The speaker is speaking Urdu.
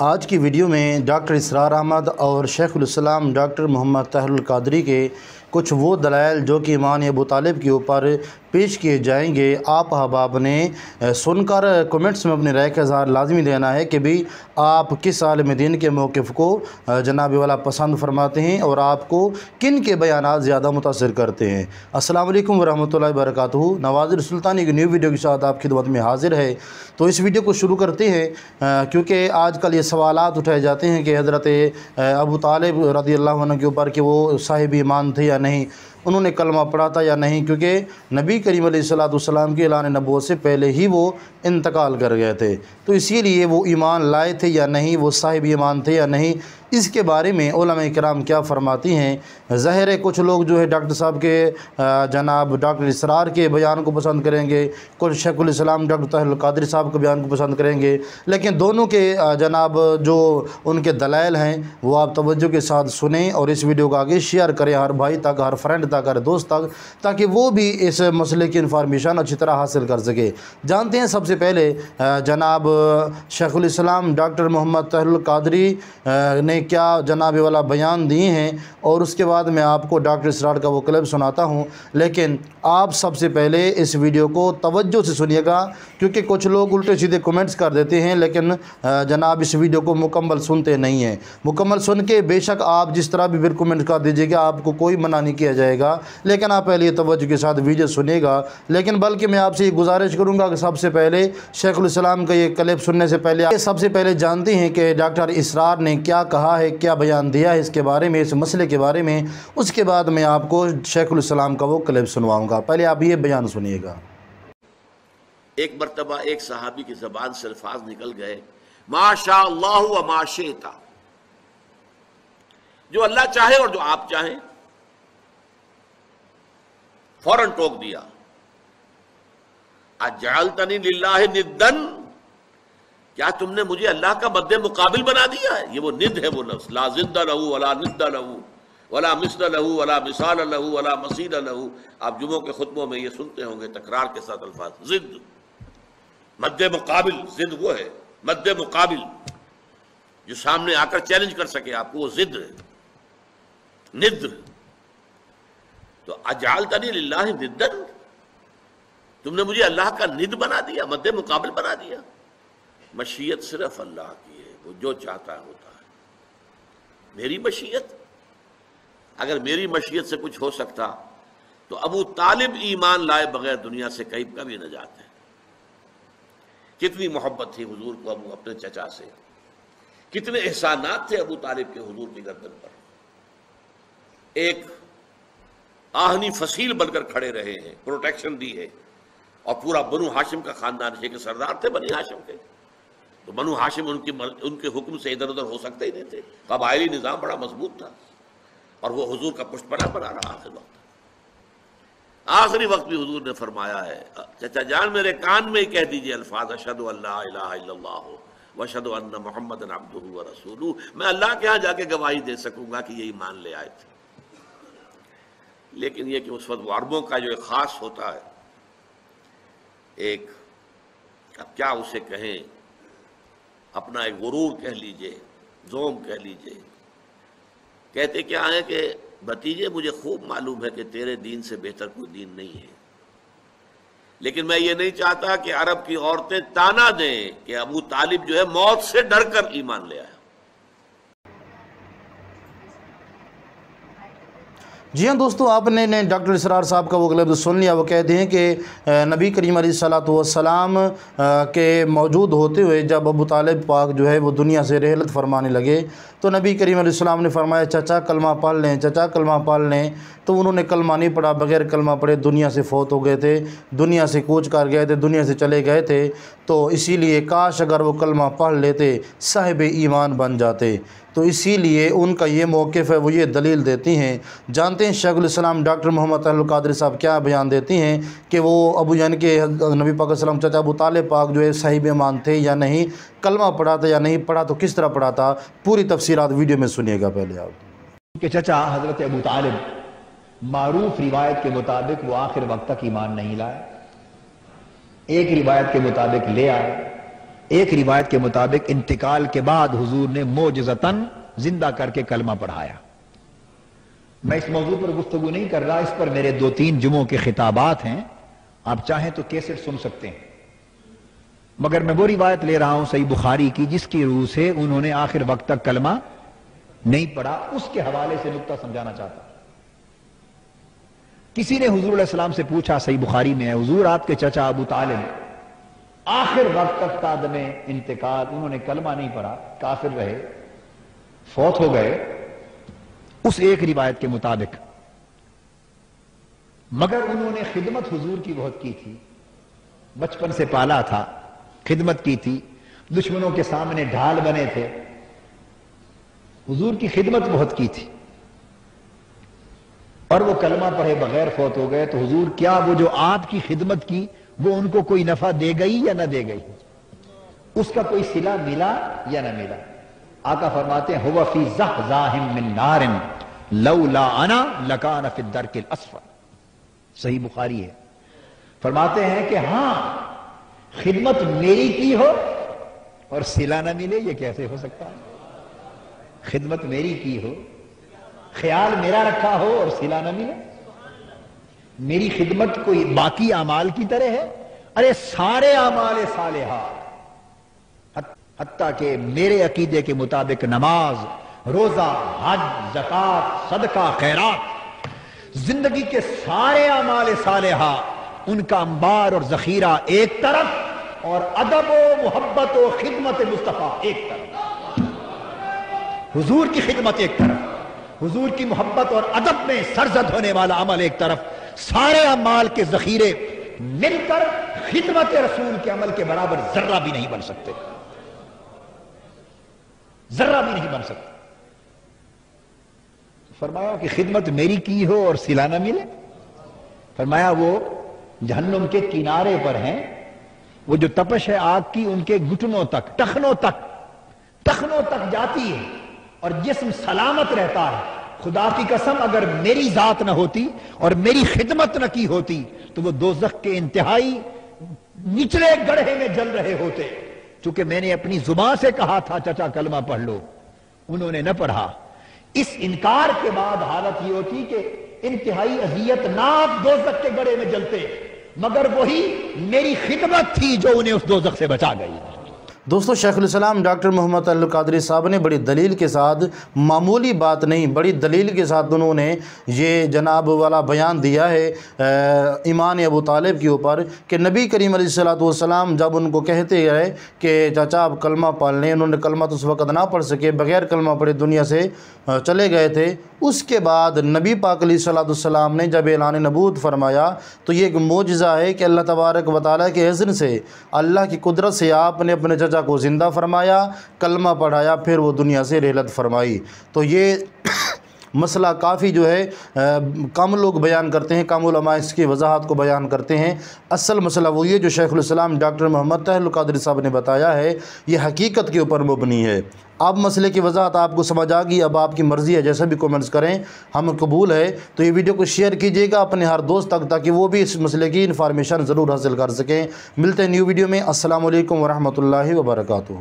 آج کی ویڈیو میں ڈاکٹر اسرار احمد اور شیخ الاسلام ڈاکٹر محمد طاہر القادری کے کچھ وہ دلائل جو کہ ایمان ابو طالب کے اوپر پیش کیے جائیں گے، آپ احباب نے سن کر کومنٹس میں اپنی رائے کا اظہار لازمی دینا ہے کہ بھی آپ کس عالم دین کے موقف کو جناب والا پسند فرماتے ہیں اور آپ کو کن کے بیانات زیادہ متاثر کرتے ہیں۔ السلام علیکم ورحمۃ اللہ وبرکاتہ۔ نوازر سلطانی کی نیو ویڈیو کے ساتھ آپ خدمت میں حاضر ہے۔ تو اس ویڈیو کو شروع کرتے ہیں کیونکہ آج کل یہ سوالات اٹھائے جاتے ہیں کہ حضرت ابو طالب رضی اللہ عنہ کے اوپر کہ وہ صاحب ایمان تھے یا نہیں، انہوں نے کلمہ پڑھا تھا یا نہیں، کیونکہ نبی کریم علیہ السلام کے اعلان نبوت سے پہلے ہی وہ انتقال کر گئے تھے، تو اسی لیے وہ ایمان لائے تھے یا نہیں، وہ صاحب ایمان تھے یا نہیں، اس کے بارے میں علماء کرام کیا فرماتی ہیں۔ ظاہر ہے کچھ لوگ جو ہے ڈاکٹر صاحب کے جناب ڈاکٹر اسرار کے بیان کو پسند کریں گے، کچھ شیخ الاسلام ڈاکٹر طاہر القادری صاحب کے بیان کو پسند کریں گے، لیکن دونوں کے جناب جو ان کے دلائل ہیں وہ آپ توجہ کے ساتھ سنیں اور اس ویڈیو کو آگے شیئر کریں ہر بھائی تک، ہر فرینڈ تک، ہر دوست تک، تاکہ وہ بھی اس مسئلے کی انفارمیشن اچھی طرح حاصل کر سکے۔ جانتے ہیں سب سے پہلے جناب شیخ الاسلام ڈاکٹر محمد طاہر القادری نے کیا جناب والا بیان دیے ہیں، اور اس کے بعد میں آپ کو ڈاکٹر اسرار کا وہ کلپ سناتا ہوں، لیکن آپ سب سے پہلے اس ویڈیو کو توجہ سے سنیے گا، کیونکہ کچھ لوگ الٹے سیدھے کمنٹس کر دیتے ہیں لیکن جناب اس ویڈیو کو مکمل سنتے نہیں ہیں۔ مکمل سن کے بے شک آپ جس طرح بھی پھر کمنٹ کر دیجیے گا، آپ کو کوئی منع نہیں کیا جائے گا، لیکن آپ پہلے توجہ کے ساتھ ویڈیو سنیے گا۔ لیکن بلکہ میں آپ سے یہ گزارش کروں گا کہ سب سے پہلے شیخ الاسلام کا یہ کلپ سننے سے پہلے سب سے پہلے جانتے ہیں کہ ڈاکٹر اسرار نے کیا کہا ہے، کیا بیان دیا ہے اس کے بارے میں، اس مسئلے کے بارے میں۔ اس کے بعد میں آپ کو شیخ الاسلام کا وہ کلپ سنواؤں گا، پہلے آپ یہ بیان سنیے گا۔ ایک مرتبہ ایک صحابی کی زبان سے الفاظ نکل گئے، ما شاء اللہ و ما شئت، جو اللہ چاہے اور جو آپ چاہیں، فوراً ٹوک دیا، اجعلتنی للہ ندن، کیا تم نے مجھے اللہ کا مد مقابل بنا دیا ہے؟ یہ وہ ند ہے، وہ لفظ لا ضد لہ ولا ند لہ ولا مثل لہ ولا مثال لہ ولا مثیل لہ۔ آپ جمعوں کے خطبوں میں یہ سنتے ہوں گے تکرار کے ساتھ الفاظ ضد، مد مقابل۔ ضد وہ ہے مد مقابل جو سامنے آ کر چیلنج کر سکے آپ کو، وہ ضد ہے، ند۔ تو اجعلتنی للہ ندن، تم نے مجھے اللہ کا ند بنا دیا، مد مقابل بنا دیا۔ مشیت صرف اللہ کی ہے، وہ جو چاہتا ہے ہوتا ہے۔ میری مشیت، اگر میری مشیت سے کچھ ہو سکتا تو ابو طالب ایمان لائے بغیر دنیا سے کبھی نہ جاتے۔ کتنی محبت تھی حضور کو اپنے چچا سے، کتنے احسانات تھے ابو طالب کے حضور کی گردن پر۔ ایک آہنی فصیل بن کر کھڑے رہے ہیں، پروٹیکشن دی ہے، اور پورا بنو ہاشم کا خاندان ہے کہ سردار تھے بنی ہاشم کے، تو بنو ہاشم ان کے حکم سے ادھر ادھر ہو سکتے ہی نہیں تھے۔ قبائلی نظام بڑا مضبوط تھا، اور وہ حضور کا پشت پناہ بنا رہا آخر وقت۔ آخری وقت بھی حضور نے فرمایا ہے، چچا جان میرے کان میں ہی کہہ دیجئے الفاظ اشہد ان لا الہ الا اللہ واشہد ان محمدا عبدہ ورسولہ، میں اللہ کے ہاں جا کے گواہی دے سکوں گا کہ یہ ایمان لے آئے تھے۔ لیکن یہ کہ اس وقت وہ عربوں کا جو ایک خاص ہوتا ہے، ایک اب کیا اسے کہیں، اپنا ایک غرور کہہ لیجئے، ذوم کہہ لیجئے، کہتے کیا ہے کہ بھتیجے مجھے خوب معلوم ہے کہ تیرے دین سے بہتر کوئی دین نہیں ہے، لیکن میں یہ نہیں چاہتا کہ عرب کی عورتیں تانا دیں کہ ابو طالب جو ہے موت سے ڈر کر ایمان لے آیا۔ جی ہاں دوستو، آپ نے ڈاکٹر اسرار صاحب کا وہ کلپ سن لیا۔ وہ کہتے ہیں کہ نبی کریم علیہ السلام کے موجود ہوتے ہوئے جب ابو طالب پاک جو ہے وہ دنیا سے رحلت فرمانے لگے تو نبی کریم علیہ السلام نے فرمایا چچا کلمہ پڑھ لیں، چچا کلمہ پڑھ لیں، تو انہوں نے کلمہ نہیں پڑھا، بغیر کلمہ پڑھے دنیا سے فوت ہو گئے تھے، دنیا سے کوچ کر گئے تھے، دنیا سے چلے گئے تھے۔ تو اسی لیے کاش اگر وہ کلمہ پڑھ لیتے صاحب ایمان بن جاتے۔ تو اسی لیے ان کا یہ موقف ہے، وہ یہ دلیل دیتی ہیں۔ جانتے ہیں شیخ الاسلام ڈاکٹر محمد طاہر القادری صاحب کیا بیان دیتی ہیں کہ وہ ابو یعنی کہ نبی پاک صلی اللہ علیہ وسلم چچا ابو طالب پاک جو ہے صاحب ایمان تھے یا نہیں، کلمہ پڑھا تھا یا نہیں پڑھا، تو کس طرح پڑھا تھا، پوری تفصیلات ویڈیو میں سنیے گا۔ پہلے آپ کہ چچا حضرت ابو طالب معروف روایت کے مطابق وہ آخر وقت تک ایمان نہیں لائے، ایک روایت کے مطابق لے آئے، ایک روایت کے مطابق انتقال کے بعد حضور نے معجزتاً زندہ کر کے کلمہ پڑھایا۔ میں اس موضوع پر گفتگو نہیں کر رہا، اس پر میرے 2-3 جمعوں کے خطابات ہیں، آپ چاہیں تو کیسٹ سن سکتے ہیں، مگر میں وہ روایت لے رہا ہوں صحیح بخاری کی جس کی روح سے انہوں نے آخر وقت تک کلمہ نہیں پڑھا، اس کے حوالے سے نکتہ سمجھانا چاہتا ہوں۔ کسی نے حضور علیہ السلام سے پوچھا، صحیح بخاری میں ہے، حضور آپ کے چچا ابو طالب آخر وقت تک تعدم انتقال انہوں نے کلمہ نہیں پڑھا، کافر رہے، فوت ہو گئے، اس ایک روایت کے مطابق، مگر انہوں نے خدمت حضور کی بہت کی تھی، بچپن سے پالا تھا، خدمت کی تھی، دشمنوں کے سامنے ڈھال بنے تھے، حضور کی خدمت بہت کی تھی، اور وہ کلمہ پڑھے بغیر فوت ہو گئے، تو حضور کیا وہ جو آپ کی خدمت کی وہ ان کو کوئی نفع دے گئی یا نہ دے گئی؟ اس کا کوئی صلہ ملا یا نہ ملا؟ آقا فرماتے ہیں ہوا فی زحزاہ من نار لولا انا لکان فی الدرک الاسفل، صحیح بخاری ہے۔ فرماتے ہیں کہ ہاں خدمت میری کی ہو اور صلہ نہ ملے، یہ کیسے ہو سکتا ہے؟ خدمت میری کی ہو، خیال میرا رکھا ہو اور صلہ نہ ملے؟ میری خدمت کوئی باقی اعمال کی طرح ہے؟ ارے سارے اعمال صالحہ، حتیٰ کہ میرے عقیدے کے مطابق نماز، روزہ، حج، زکوٰۃ، صدقہ، خیرات، زندگی کے سارے اعمال صالحہ، ان کا انبار اور ذخیرہ ایک طرف، اور ادب و محبت و خدمت مصطفیٰ ایک طرف، حضور کی خدمت ایک طرف، حضور کی محبت اور ادب میں سرزد ہونے والا عمل ایک طرف، سارے اعمال کے ذخیرے مل کر خدمت رسول کے عمل کے برابر ذرہ بھی نہیں بن سکتے، ذرہ بھی نہیں بن سکتے۔ فرمایا کہ خدمت میری کی ہو اور صلہ نہ ملے؟ فرمایا وہ جہنم کے کنارے پر ہیں، وہ جو تپش ہے آگ کی ان کے گھٹنوں تک، ٹخنوں تک جاتی ہے، اور جسم سلامت رہتا ہے۔ خدا کی قسم اگر میری ذات نہ ہوتی اور میری خدمت نہ کی ہوتی تو وہ دوزخ کے انتہائی نچلے گڑھے میں جل رہے ہوتے۔ چونکہ میں نے اپنی زبان سے کہا تھا چچا کلمہ پڑھ لو، انہوں نے نہ پڑھا، اس انکار کے بعد حالت یہ ہوتی کہ انتہائی اذیت ناک دوزخ کے گڑھے میں جلتے، مگر وہی میری خدمت تھی جو انہیں اس دوزخ سے بچا گئی۔ دوستو، شیخ الاسلام ڈاکٹر محمد طاہر القادری صاحب نے بڑی دلیل کے ساتھ، معمولی بات نہیں، بڑی دلیل کے ساتھ انہوں نے یہ جناب والا بیان دیا ہے ایمان ابو طالب کے اوپر کہ نبی کریم علیہ السلام جب ان کو کہتے رہے کہ چچا آپ کلمہ پڑھ لیں، انہوں نے کلمہ تو اس وقت نہ پڑھ سکے، بغیر کلمہ پڑھے دنیا سے چلے گئے تھے۔ اس کے بعد نبی پاک علیہ السلام نے جب اعلان نبوت فرمایا تو یہ ایک معجزہ ہے کہ اللہ تبارک و تعالیٰ کے اذن سے، اللہ کی قدرت سے آپ نے اپنے چچا کو زندہ فرمایا، کلمہ پڑھایا، پھر وہ دنیا سے رحلت فرمائی۔ تو یہ مسئلہ کافی جو ہے کم لوگ بیان کرتے ہیں، کم علماء اس کی وضاحت کو بیان کرتے ہیں۔ اصل مسئلہ وہی ہے جو شیخ الاسلام ڈاکٹر محمد طاہر القادری صاحب نے بتایا ہے، یہ حقیقت کے اوپر مبنی ہے۔ اب مسئلے کی وضاحت آپ کو سمجھ آ گئی، اب آپ کی مرضی ہے، جیسے بھی کومنٹس کریں، ہم قبول ہے۔ تو یہ ویڈیو کو شیئر کیجئے گا اپنے ہر دوست تک تاکہ وہ بھی اس مسئلے کی انفارمیشن ضرور حاصل کر سکیں۔ ملتے ہیں نیو ویڈیو میں۔ السلام علیکم ورحمۃ اللہ وبرکاتہ۔